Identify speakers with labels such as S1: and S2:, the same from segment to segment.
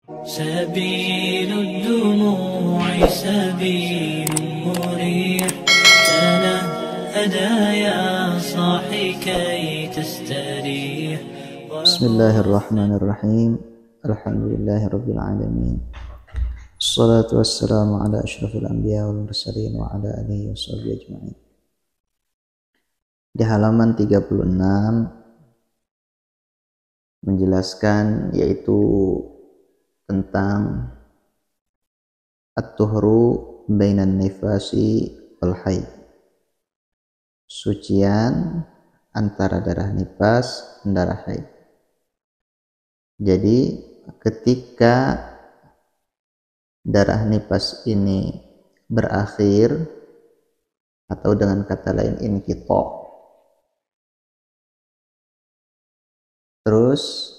S1: سبيل الدموع سبيل مريح تنهدى يا صاحي كي تستريح.
S2: بسم الله الرحمن الرحيم. الحمد لله رب العالمين. الصلاة والسلام على أشرف الأنبياء والمرسلين وعلى آله وصحبه أجمعين. Di halaman 36 menjelaskan yaitu tentang at-tuhru bainan nifasi wal haid, sucian antara darah nifas dan darah haid. Jadi ketika darah nifas ini berakhir, atau dengan kata lain inqita', terus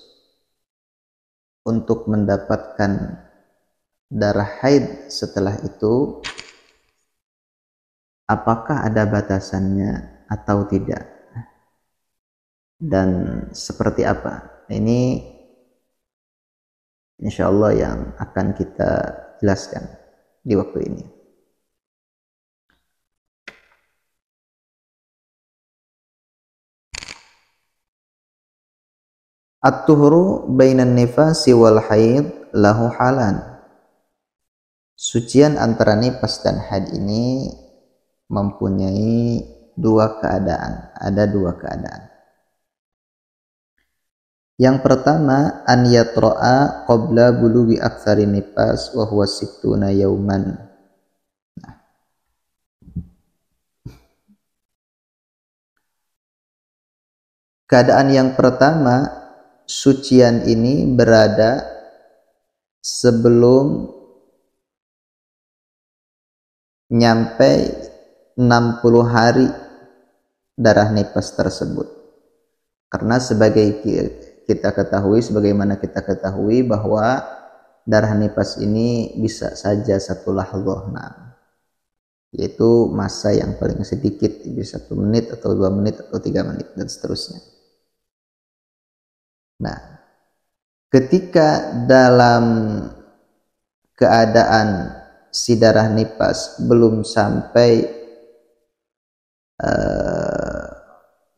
S2: untuk mendapatkan darah haid setelah itu, apakah ada batasannya atau tidak, dan seperti apa? Ini insya Allah yang akan kita jelaskan di waktu ini. At-tuhru bainan nifasi wal haid lahu halan. Sucian antara nifas dan haid ini mempunyai dua keadaan. Ada dua keadaan. Yang pertama, an yatra'a qabla bulughi aktsari nifas wa huwa sittuna yauman. Keadaan yang pertama, sucian ini berada sebelum nyampe 60 hari darah nifas tersebut. Karena sebagaimana kita ketahui bahwa darah nifas ini bisa saja satu lahdzah, yaitu masa yang paling sedikit, bisa 1 menit atau 2 menit atau 3 menit dan seterusnya. Nah, ketika dalam keadaan si darah nifas belum sampai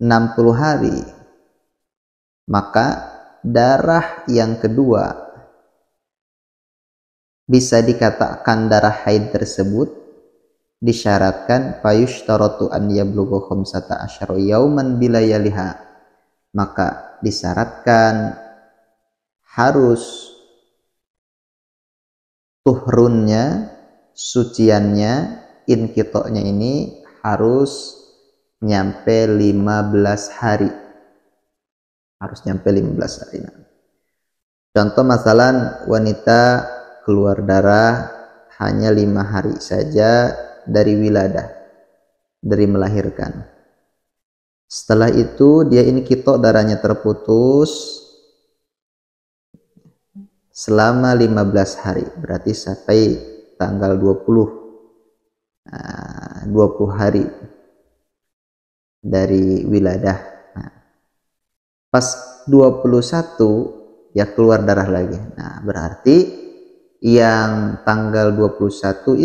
S2: 60 hari, maka darah yang kedua bisa dikatakan darah haid tersebut disyaratkan fayushtaratu an yablugha 15 yauman bilayaliha, maka disyaratkan harus tuhrunnya, suciannya, inqita'nya ini harus nyampe 15 hari. Harus nyampe 15 hari. Contoh masalan wanita keluar darah hanya 5 hari saja dari wiladah, dari melahirkan. Setelah itu dia inqita', darahnya terputus selama 15 hari, berarti sampai tanggal 20 hari dari wiladah. Pas 21 ya keluar darah lagi. Nah, berarti yang tanggal 21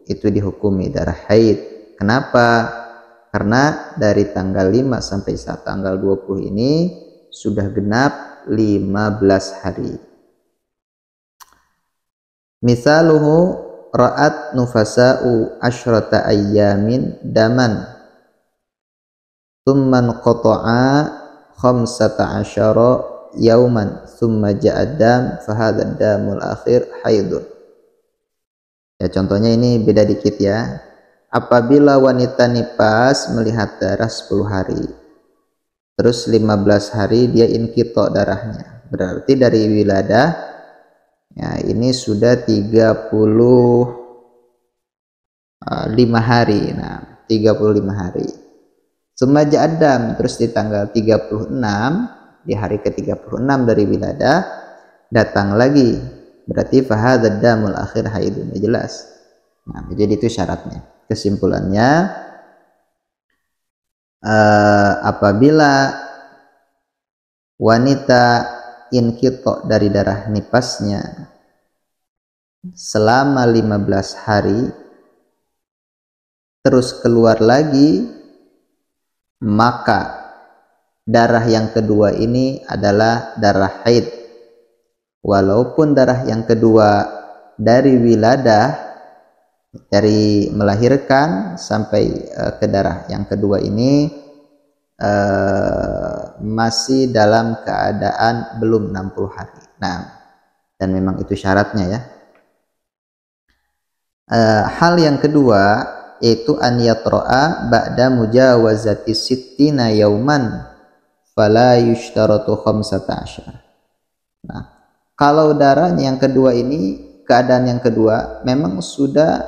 S2: itu dihukumi darah haid. Kenapa? Karena dari tanggal 5 sampai saat tanggal 20 ini sudah genap 15 hari. Misaluhu ra'at nufasa'u asyrata ayyamin daman thumman qata'a 15 yauman thumma ja'ad dam fahadha damul akhir haidun. Ya, contohnya ini beda dikit ya. Apabila wanita nifas melihat darah 10 hari, terus 15 hari dia inqita' darahnya, berarti dari wiladah ya ini sudah 35 hari. Nah, 35 hari. Summa ja'ad dam, terus di tanggal 36, di hari ke-36 dari wiladah datang lagi, berarti fahadha damul akhir haidun. Jelas. Nah, jadi itu syaratnya. Kesimpulannya, apabila wanita inqita dari darah nipasnya selama 15 hari terus keluar lagi, maka darah yang kedua ini adalah darah haid. Walaupun darah yang kedua dari wiladah, dari melahirkan sampai ke darah yang kedua ini masih dalam keadaan belum 60 hari. Nah, dan memang itu syaratnya ya. Hal yang kedua yaitu an yatra'a ba'da mujawazati sittina yauman fala yushtaratu 15. Nah, kalau darah yang kedua ini, keadaan yang kedua memang sudah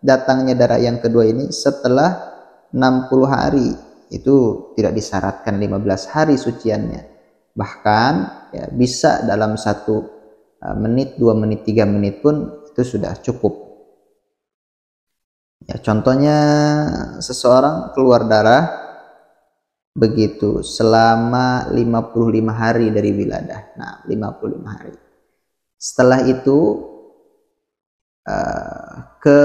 S2: datangnya darah yang kedua ini setelah 60 hari, itu tidak disyaratkan 15 hari suciannya, bahkan ya, bisa dalam 1 menit, 2 menit, 3 menit pun itu sudah cukup. Ya, contohnya seseorang keluar darah begitu selama 55 hari dari wiladah. Nah, 55 hari. Setelah itu ke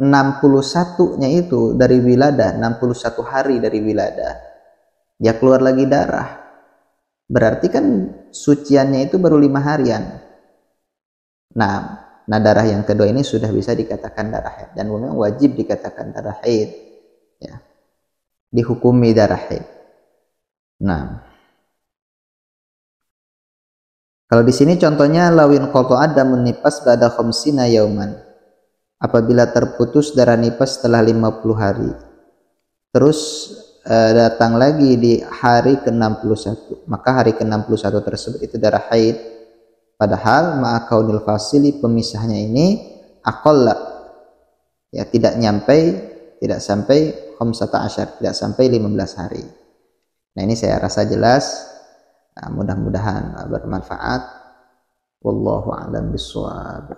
S2: 61-nya itu dari wiladah, 61 hari dari wiladah, dia keluar lagi darah. Berarti kan suciannya itu baru 5 harian. Nah, darah yang kedua ini sudah bisa dikatakan darah haid, dan memang wajib dikatakan darah haid, ya, dihukumi darah haid. Nah, kalau di sini contohnya lawin qata'ad damun nifas ba'da khamsina yauman, apabila terputus darah nifas setelah 50 hari, terus datang lagi di hari ke-61, maka hari ke-61 tersebut itu darah haid. Padahal ma'akaunil fasili, pemisahnya ini aqalla, ya, tidak sampai 15, tidak sampai 15 hari. Nah, ini saya rasa jelas. Nah, mudah-mudahan bermanfaat. Wallahu a'lam bishawab.